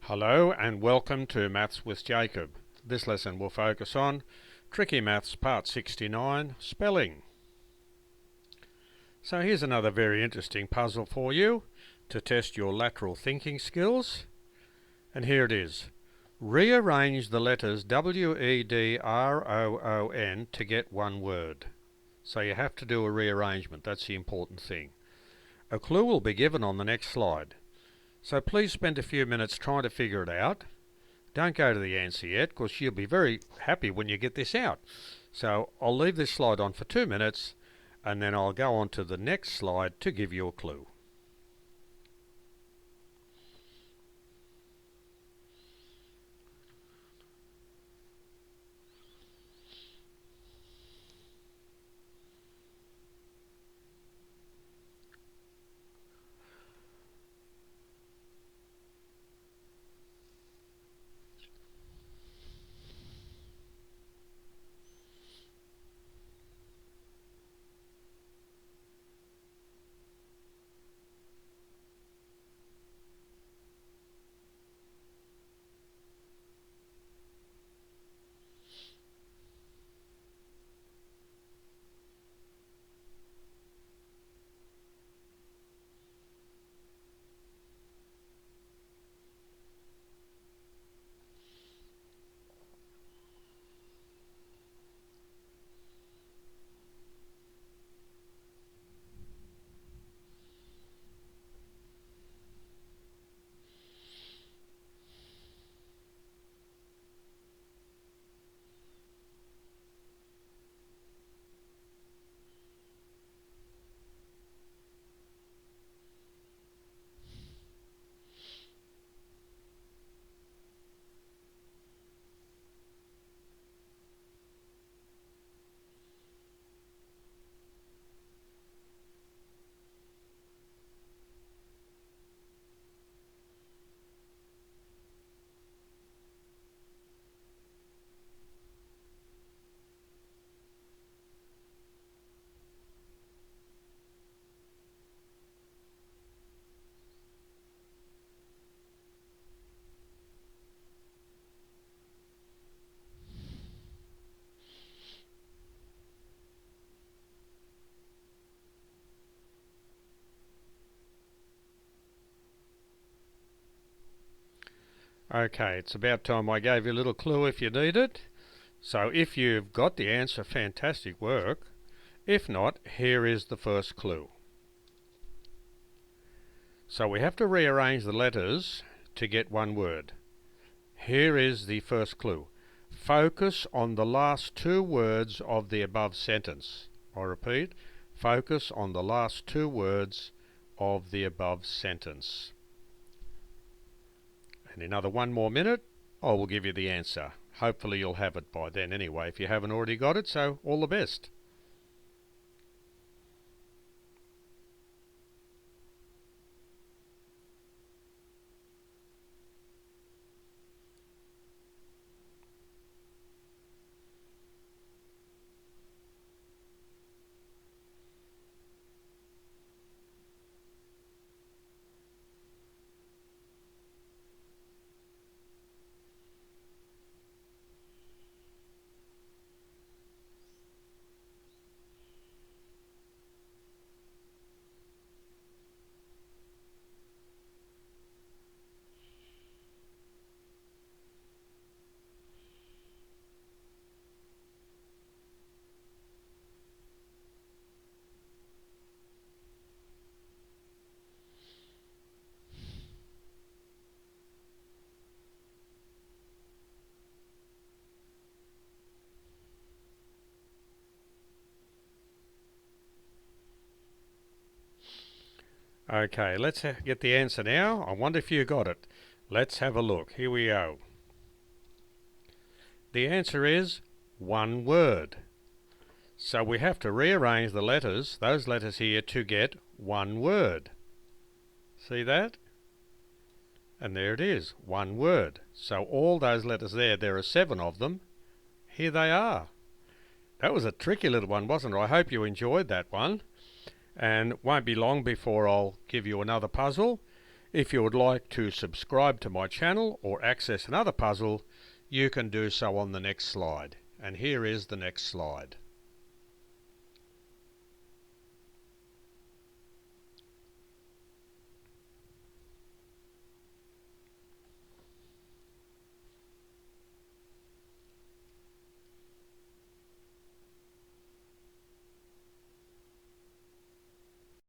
Hello and welcome to Maths with Jacob. This lesson will focus on Tricky Maths Part 69, Spelling. So here's another very interesting puzzle for you to test your lateral thinking skills. And here it is. Rearrange the letters W-E-D-R-O-O-N to get one word. So you have to do a rearrangement, that's the important thing. A clue will be given on the next slide. So please spend a few minutes trying to figure it out. Don't go to the answer yet, because you'll be very happy when you get this out. So I'll leave this slide on for 2 minutes, and then I'll go on to the next slide to give you a clue. Okay, it's about time I gave you a little clue if you need it. So if you've got the answer, fantastic work. If not, here is the first clue. So we have to rearrange the letters to get one word. Here is the first clue. Focus on the last two words of the above sentence. I repeat, focus on the last two words of the above sentence. And in another 1 more minute, I will give you the answer. Hopefully you'll have it by then anyway, if you haven't already got it, so all the best. Okay, let's get the answer now. I wonder if you got it. Let's have a look. Here we go. The answer is one word. So we have to rearrange the letters, those letters here, to get one word. See that? And there it is, one word. So all those letters there are 7 of them. Here they are. That was a tricky little one, wasn't it? I hope you enjoyed that one. And it won't be long before I'll give you another puzzle. If you would like to subscribe to my channel or access another puzzle, you can do so on the next slide. And here is the next slide.